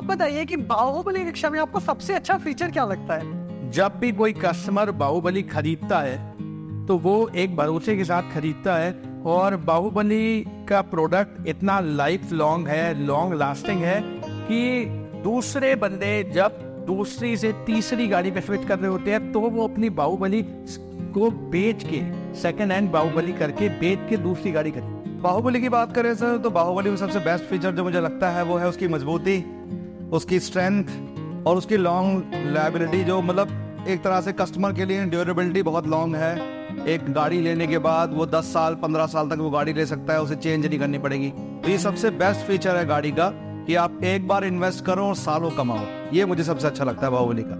आप बताइए कि बाहुबली रिक्शा में आपको सबसे अच्छा फीचर क्या लगता है? जब भी कोई कस्टमर बाहुबली खरीदता है तो वो एक भरोसे के साथ खरीदता है, और बाहुबली का प्रोडक्ट इतना लाइफ लॉन्ग है, लॉन्ग लास्टिंग है कि दूसरे बंदे जब दूसरी से तीसरी गाड़ी पे स्विच कर रहे होते हैं तो वो अपनी बाहुबली को बेच के, सेकंड हैंड बाहुबली करके बेच के दूसरी गाड़ी खरीद। बाहुबली की बात करें सर तो बाहुबली में सबसे बेस्ट फीचर जो मुझे लगता है वो है उसकी मजबूती, उसकी स्ट्रेंथ और उसकी लॉन्ग लायबिलिटी, जो मतलब एक तरह से कस्टमर के लिए ड्यूरेबिलिटी बहुत लॉन्ग है। एक गाड़ी लेने के बाद वो 10 साल 15 साल तक वो गाड़ी ले सकता है, उसे चेंज नहीं करनी पड़ेगी। तो ये सबसे बेस्ट फीचर है गाड़ी का कि आप एक बार इन्वेस्ट करो और सालों कमाओ। ये मुझे सबसे अच्छा लगता है बाहुबली का।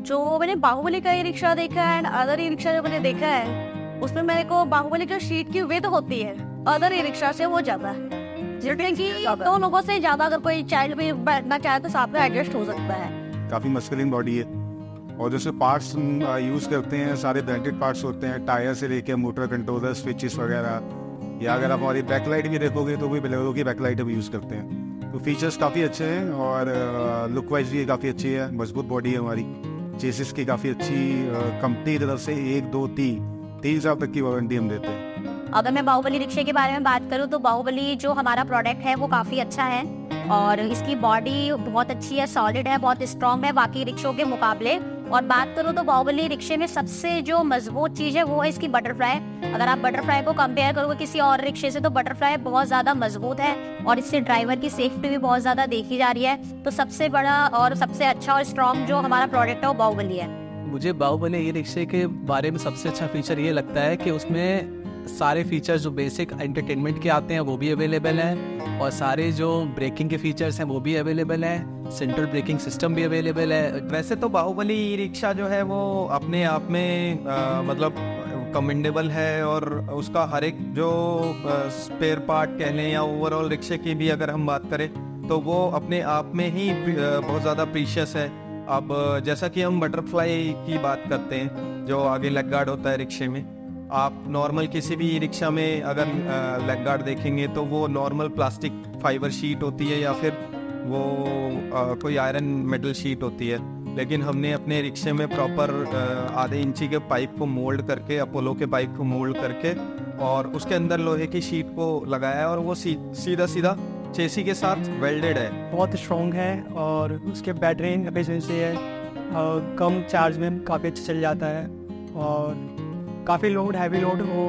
जो मैंने बाहुबली का ई रिक्शा देखा है एंड अदर ई रिक्शा जो मैंने देखा है उसमें मेरे को बाहुबली का सीट की विड्थ होती है अदर ई रिक्शा से वो ज्यादा है, जिसमें कि 2 लोगों से ज्यादा अगर कोई चाइल्ड भी बैठना चाहे तो साथ में एडजस्ट हो सकता है। काफ़ी मस्कुलिन बॉडी है और जैसे पार्ट्स यूज़ करते हैं सारे ब्रांडेड पार्ट्स होते हैं, टायर से लेके मोटर कंट्रोलर स्विचेस वगैरह, या अगर आप हमारी बैकलाइट भी देखोगे तो भी बोलेरो की बैकलाइट भी यूज़ करते हैं। तो फीचर्स काफ़ी अच्छे हैं और लुक वाइज भी काफ़ी अच्छी है, मजबूत बॉडी है हमारी, चेसिस की काफ़ी अच्छी, कंपनी की तरफ से 1 2 3 साल तक की वारंटी हम देते हैं। अगर मैं बाहुबली रिक्शे के बारे में बात करूँ तो बाहुबली जो हमारा प्रोडक्ट है वो काफ़ी अच्छा है और इसकी बॉडी बहुत अच्छी है, सॉलिड है, बहुत स्ट्रॉन्ग है बाकी रिक्शों के मुकाबले। और बात करूँ तो बाहुबली रिक्शे में सबसे जो मजबूत चीज़ है वो है इसकी बटरफ्लाई। अगर आप बटरफ्लाई को कंपेयर करोगे किसी और रिक्शे से तो बटरफ्लाई बहुत ज़्यादा मजबूत है और इससे ड्राइवर की सेफ्टी भी बहुत ज़्यादा देखी जा रही है। तो सबसे बड़ा और सबसे अच्छा और स्ट्रॉन्ग जो हमारा प्रोडक्ट है वो बाहुबली है। मुझे बाहुबली ई रिक्शे के बारे में सबसे अच्छा फीचर ये लगता है कि उसमें सारे फीचर्स जो बेसिक एंटरटेनमेंट के आते हैं वो भी अवेलेबल हैं और सारे जो ब्रेकिंग के फीचर्स हैं वो भी अवेलेबल हैं, सेंट्रल ब्रेकिंग सिस्टम भी अवेलेबल है। वैसे तो बाहुबली ई रिक्शा जो है वो अपने आप में मतलब कमेंडेबल है और उसका हर एक जो स्पेयर पार्ट कह लें या ओवरऑल रिक्शे की भी अगर हम बात करें तो वो अपने आप में ही बहुत ज़्यादा प्रीशियस है। अब जैसा कि हम बटरफ्लाई की बात करते हैं जो आगे लेग गार्ड होता है रिक्शे में, आप नॉर्मल किसी भी ई रिक्शा में अगर लेग गार्ड देखेंगे तो वो नॉर्मल प्लास्टिक फाइबर शीट होती है या फिर वो कोई आयरन मेटल शीट होती है, लेकिन हमने अपने रिक्शे में प्रॉपर आधे इंची के पाइप को मोल्ड करके, अपोलो के पाइप को मोल्ड करके और उसके अंदर लोहे की शीट को लगाया है और वो सीधा सीधा चेसी के साथ वेल्डेड है। बहुत स्ट्रॉन्ग है और उसके बैटरी एफिशिएंसी है और कम चार्ज में काफ़ी अच्छा चल जाता है और काफ़ी लोड, हैवी लोड वो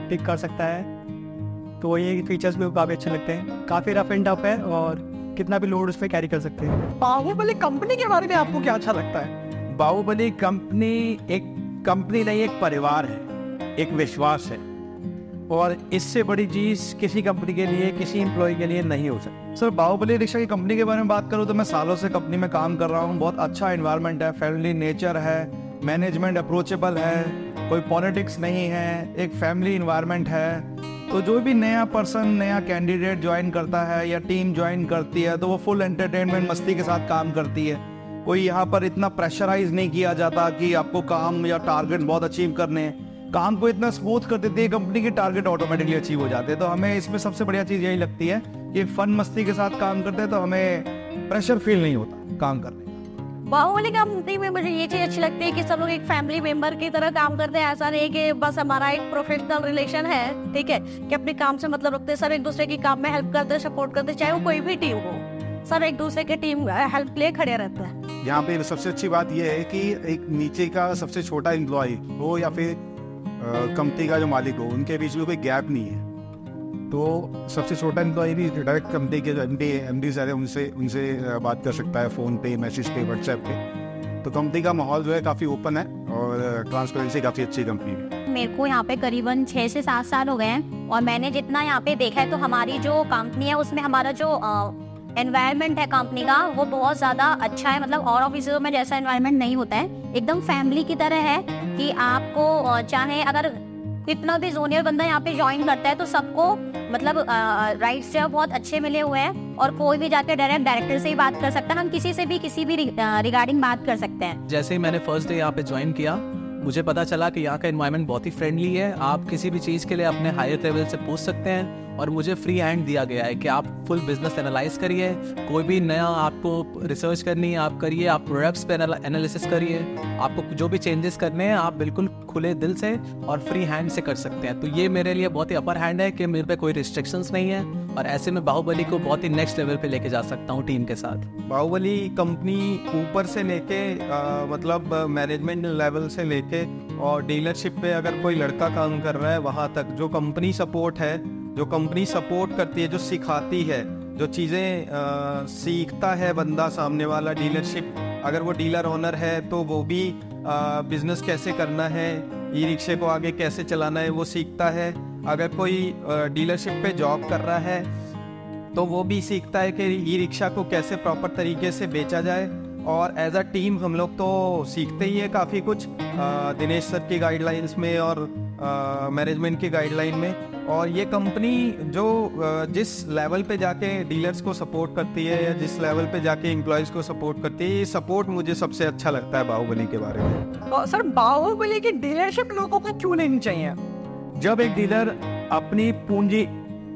पिक कर सकता है। तो ये फीचर्स भी काफ़ी अच्छे लगते हैं, काफ़ी रफ एंड टफ है और कितना भी लोड उस पर कैरी कर सकते हैं। बाहुबली कंपनी के बारे में आपको क्या अच्छा लगता है? बाहुबली कंपनी एक कंपनी नहीं, एक परिवार है, एक विश्वास है और इससे बड़ी चीज़ किसी कंपनी के लिए, किसी एम्प्लॉय के लिए नहीं हो सकती। सर बाहुबली रिक्शा की कंपनी के बारे में बात करूँ तो मैं सालों से कंपनी में काम कर रहा हूँ। बहुत अच्छा एनवायरनमेंट है, फ्रेंडली नेचर है, मैनेजमेंट अप्रोचेबल है, कोई पॉलिटिक्स नहीं है, एक फैमिली एनवायरनमेंट है। तो जो भी नया पर्सन, नया कैंडिडेट ज्वाइन करता है या टीम ज्वाइन करती है तो वो फुल एंटरटेनमेंट मस्ती के साथ काम करती है। कोई यहाँ पर इतना प्रेशराइज नहीं किया जाता कि आपको काम या टारगेट बहुत अचीव करने हैं। काम को इतना स्मूथ कर देती है कंपनी के, टारगेट ऑटोमेटिकली अचीव हो जाते हैं। तो हमें इसमें सबसे बढ़िया चीज़ यही लगती है कि फन मस्ती के साथ काम करते हैं तो हमें प्रेशर फील नहीं होता काम करने। बाहुबली कंपनी में मुझे ये चीज़ अच्छी लगती है कि सब लोग एक फैमिली मेंबर की तरह काम करते हैं। ऐसा नहीं कि बस हमारा एक प्रोफेशनल रिलेशन है, ठीक है, कि अपने काम से मतलब रखते हैं, सब एक दूसरे की काम में हेल्प करते हैं, सपोर्ट करते हैं, चाहे वो कोई भी टीम हो, सब एक दूसरे के टीम हेल्प के लिए खड़े रहते हैं। यहाँ पे सबसे अच्छी बात यह है कि एक नीचे का सबसे छोटा एम्प्लॉय हो या फिर कंपनी का जो मालिक हो, उनके बीच में कोई गैप नहीं है। तो सबसे छोटा एम्प्लॉय भी डायरेक्ट कंपनी के जो एमडी सारे उनसे बात कर सकता है, फ़ोन पे, मैसेज पे, व्हाट्सएप पे। तो कंपनी का माहौल जो है काफ़ी ओपन है और ट्रांसपेरेंसी काफ़ी अच्छी कंपनी है। मेरे को यहाँ पे करीबन 6 से 7 साल हो गए हैं और मैंने जितना यहाँ पे देखा है तो हमारी जो कंपनी है उसमें हमारा जो एनवायरनमेंट है कंपनी का वो बहुत ज़्यादा अच्छा है। मतलब और ऑफिसों में जैसा एनवायरनमेंट नहीं होता है, एकदम फैमिली की तरह है कि आपको चाहे अगर कितना भी जूनियर बंदा यहाँ पे ज्वाइन करता है तो सबको मतलब राइट्स जो बहुत अच्छे मिले हुए हैं और कोई भी जाकर डायरेक्टर से ही बात कर सकता है। हम किसी से भी किसी भी रिगार्डिंग बात कर सकते हैं। जैसे ही मैंने फर्स्ट डे यहाँ पे ज्वाइन किया मुझे पता चला कि यहाँ का एनवायरनमेंट बहुत ही फ्रेंडली है। आप किसी भी चीज़ के लिए अपने हायर लेवल से पूछ सकते हैं और मुझे फ्री हैंड दिया गया है कि आप फुल बिजनेस एनालाइज करिए, कोई भी नया आपको रिसर्च करनी है आप करिए, आप प्रोडक्ट्स पे एनालिसिस करिए, आपको जो भी चेंजेस करने हैं आप बिल्कुल खुले दिल से और फ्री हैंड से कर सकते हैं। तो ये मेरे लिए बहुत ही अपर हैंड है कि मेरे पे कोई रिस्ट्रिक्शंस नहीं है, और ऐसे में बाहुबली को बहुत ही नेक्स्ट लेवल पे लेके जा सकता हूँ टीम के साथ। बाहुबली कंपनी ऊपर से लेके मतलब मैनेजमेंट लेवल से लेके और डीलरशिप पे अगर कोई लड़का काम कर रहा है वहाँ तक जो कंपनी सपोर्ट है, जो कंपनी सपोर्ट करती है, जो सिखाती है, जो चीज़ें सीखता है बंदा सामने वाला, डीलरशिप अगर वो डीलर ओनर है तो वो भी बिजनेस कैसे करना है, ई रिक्शे को आगे कैसे चलाना है वो सीखता है। अगर कोई डीलरशिप पे जॉब कर रहा है तो वो भी सीखता है कि ई रिक्शा को कैसे प्रॉपर तरीके से बेचा जाए। और एज अ टीम हम लोग तो सीखते ही है काफ़ी कुछ दिनेश सर की गाइडलाइंस में और मैनेजमेंट की गाइडलाइन में। और ये कंपनी जो जिस लेवल पे जाके डीलर्स को सपोर्ट करती है या जिस लेवल पे जाके एम्प्लॉयज़ को सपोर्ट करती है, ये सपोर्ट मुझे सबसे अच्छा लगता है बाहुबली के बारे में। सर बाहुबली की डीलरशिप लोगों को क्यों लेनी चाहिए? जब एक डीलर अपनी पूंजी,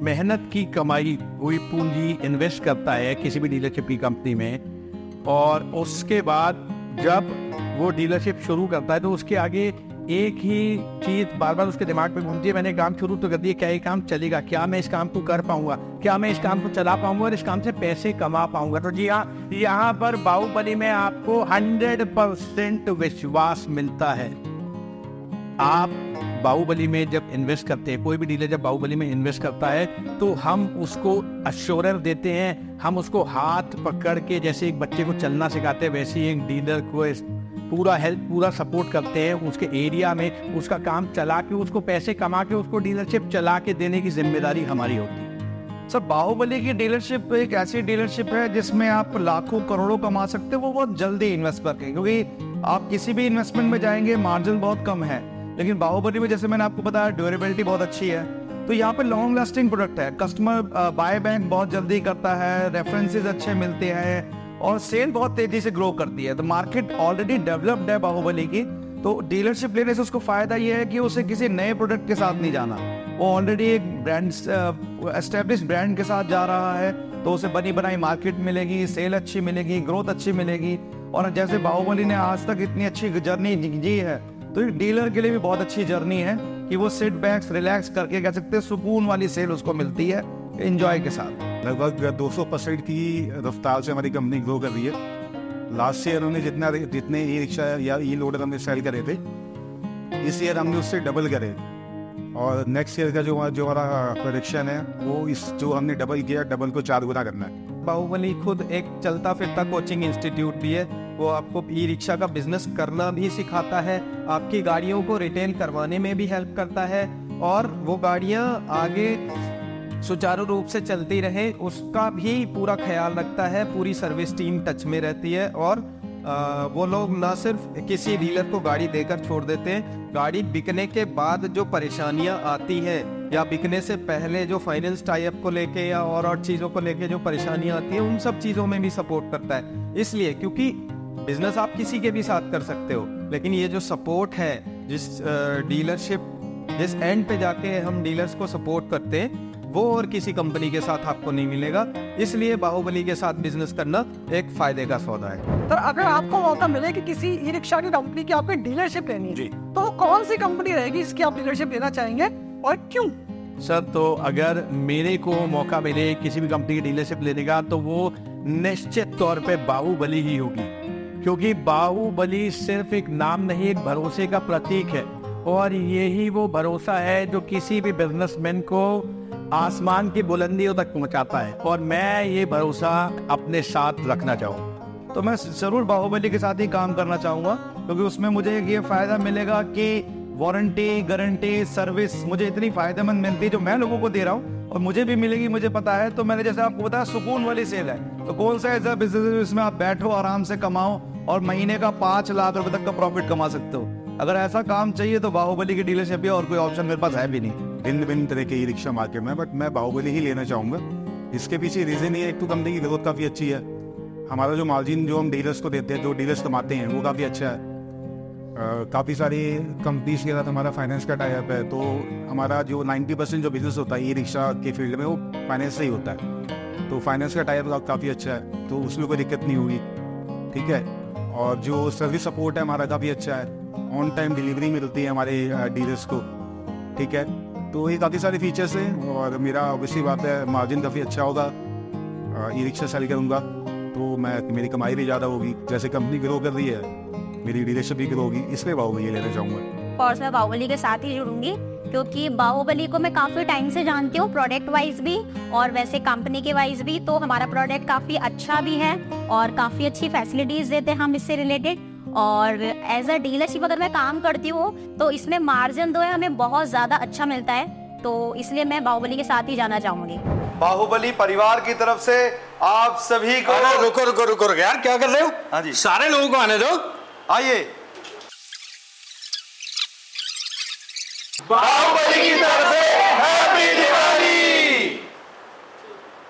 मेहनत की कमाई हुई पूंजी इन्वेस्ट करता है किसी भी डीलरशिप की कंपनी में, और उसके बाद जब वो डीलरशिप शुरू करता है तो उसके आगे एक ही चीज़ बार बार उसके दिमाग में घूमती है, मैंने काम शुरू तो कर दिया, क्या ये काम चलेगा, क्या मैं इस काम को कर पाऊंगा, क्या मैं इस काम को चला पाऊंगा और इस काम से पैसे कमा पाऊंगा। तो जी हाँ, यहाँ पर बाहुबली में आपको 100% विश्वास मिलता है। आप बाहुबली में जब इन्वेस्ट करते हैं, कोई भी डीलर जब बाहुबली में इन्वेस्ट करता है तो हम उसको अश्योरेंस देते हैं, हम उसको हाथ पकड़ के जैसे एक बच्चे को चलना सिखाते हैं वैसे ही एक डीलर को पूरा हेल्प, पूरा सपोर्ट करते हैं उसके एरिया में, उसका काम चला के, उसको पैसे कमा के, उसको डीलरशिप चला के देने की जिम्मेदारी हमारी होती है। सर बाहुबली की डीलरशिप एक ऐसी डीलरशिप है जिसमें आप लाखों करोड़ों कमा सकते हो, वो बहुत जल्दी इन्वेस्ट करके, क्योंकि आप किसी भी इन्वेस्टमेंट में जाएंगे मार्जिन बहुत कम है, लेकिन बाहुबली में जैसे मैंने आपको बताया ड्यूरेबिलिटी बहुत अच्छी है, तो यहाँ पे लॉन्ग लास्टिंग प्रोडक्ट है, कस्टमर बाय बैक बहुत जल्दी करता है, रेफरेंसेस अच्छे मिलते हैं और सेल बहुत तेजी से ग्रो करती है। तो मार्केट ऑलरेडी डेवलप्ड है बाहुबली की, तो डीलरशिप लेने से उसको फायदा ये है कि उसे किसी नए प्रोडक्ट के साथ नहीं जाना, वो ऑलरेडी एक ब्रांड एस्टेब्लिश ब्रांड के साथ जा रहा है, तो उसे बनी बनाई मार्केट मिलेगी, सेल अच्छी मिलेगी, ग्रोथ अच्छी मिलेगी। और जैसे बाहुबली ने आज तक इतनी अच्छी जर्नी जी है, तो एक डीलर के लिए भी बहुत अच्छी जर्नी है कि वो सिट बैक्स रिलैक्स करके कह सकते हैं सुकून वाली सेल उसको मिलती है एंजॉय के साथ। लगभग 200% की रफ्तार से हमारी कंपनी ग्रो कर रही है। लास्ट ईयर हमने जितने ई रिक्शा या ई लोडर हमने सेल करे थे, इस ईयर हमने उससे डबल करे, और नेक्स्ट ईयर का जो हमारा प्रोडिक्शन है वो इस जो हमने डबल किया, डबल को 4 गुना करना है। बाहुबली खुद एक चलता फिरता कोचिंग इंस्टीट्यूट भी है, वो आपको ई रिक्शा का बिजनेस करना भी सिखाता है, आपकी गाड़ियों को रिटेल करवाने में भी हेल्प करता है, और वो गाड़ियाँ आगे सुचारू रूप से चलती रहे उसका भी पूरा ख्याल रखता है, पूरी सर्विस टीम टच में रहती है। और वो लोग ना सिर्फ किसी डीलर को गाड़ी देकर छोड़ देते हैं, गाड़ी बिकने के बाद जो परेशानियां आती हैं या बिकने से पहले जो फाइनेंस टाइप को लेके या और चीज़ों को लेके जो परेशानियां आती हैं, उन सब चीज़ों में भी सपोर्ट करता है। इसलिए क्योंकि बिजनेस आप किसी के भी साथ कर सकते हो, लेकिन ये जो सपोर्ट है, जिस डीलरशिप जिस एंड पे जाके हम डीलर्स को सपोर्ट करते हैं, वो और किसी कंपनी के साथ आपको नहीं मिलेगा। इसलिए बाहुबली के साथ बिजनेस करना एक फायदे का सौदा है। तो अगर आपको मौका मिले कि किसी ई रिक्शा की कंपनी की आपको डीलरशिप लेनी है, तो कौन सी कंपनी रहेगी इसकी आप डीलरशिप लेना चाहेंगे और क्यों? सर तो अगर मेरे को मौका मिले किसी भी कंपनी की डीलरशिप लेने का, तो वो निश्चित तौर पे बाहुबली ही होगी, क्योंकि बाहुबली सिर्फ एक नाम नहीं, एक भरोसे का प्रतीक है, और यही वो भरोसा है जो किसी भी बिजनेसमैन को आसमान की बुलंदियों तक पहुंचाता है, और मैं ये भरोसा अपने साथ रखना चाहूँगा। तो मैं जरूर बाहुबली के साथ ही काम करना चाहूँगा, क्योंकि उसमें मुझे ये फायदा मिलेगा कि वारंटी, गारंटी, सर्विस मुझे इतनी फायदेमंद मिलती है जो मैं लोगों को दे रहा हूँ, और मुझे भी मिलेगी, मुझे पता है। तो मैंने जैसे आपको बताया सुकून वाली सेल है, तो कौन सा ऐसा बिजनेस है जिसमें आप बैठो आराम से कमाओ और महीने का 5 लाख रुपए तक का प्रॉफिट कमा सकते हो। अगर ऐसा काम चाहिए तो बाहुबली की डीलरशिप है, और कोई ऑप्शन मेरे पास है भी नहीं। भिन्न तरह के ई रिक्शा मार्केट में, बट मैं बाहुबली ही लेना चाहूँगा। इसके पीछे रीज़न ये है, एक तो कंपनी की ग्रोथ काफ़ी अच्छी है, हमारा जो मार्जिन जो हम डीलर्स को देते हैं, जो डीलर्स कमाते हैं, वो काफ़ी अच्छा है। काफ़ी सारी कंपनीज के साथ हमारा फाइनेंस का टाई अप है, तो हमारा जो 90% जो बिजनेस होता है ई रिक्शा के फील्ड में वो फाइनेंस से ही होता है। तो फाइनेंस का टाई अप काफ़ी अच्छा है, तो उसमें कोई दिक्कत नहीं होगी, ठीक है। और जो सर्विस सपोर्ट है हमारा काफ़ी अच्छा है, ऑन टाइम डिलीवरी मिलती है हमारे डीलर्स को, ठीक है। तो ये काफ़ी सारे फीचर्स हैं और मेरा ऑब्वियसली बात है मार्जिन काफ़ी अच्छा होगा, ई रिक्शा सेल करूँगा तो मेरी कमाई भी ज़्यादा होगी। जैसे कंपनी ग्रो कर रही है, मेरी डीलरशिप भी ग्रो होगी, इसलिए बाहुबली ये लेना चाहूँगा। और मैं बाहुबली के साथ ही जुड़ूंगी, क्योंकि बाहुबली को मैं काफ़ी टाइम से जानती हूँ, प्रोडक्ट वाइज भी और वैसे कंपनी के वाइज भी। तो हमारा प्रोडक्ट काफ़ी अच्छा भी है और काफ़ी अच्छी फैसिलिटीज़ देते हैं हम इससे रिलेटेड। और एज अ डीलरशिप अगर मैं काम करती हूँ तो इसमें मार्जिन जो है हमें बहुत ज़्यादा अच्छा मिलता है, तो इसलिए मैं बाहुबली के साथ ही जाना चाहूँगी। बाहुबली परिवार की तरफ से आप सभी को। अरे रुको रुको रुको यार, क्या कर रहे हो? हाँ जी, सारे लोगों को आने दो। आइए। बाहुबली की तरफ से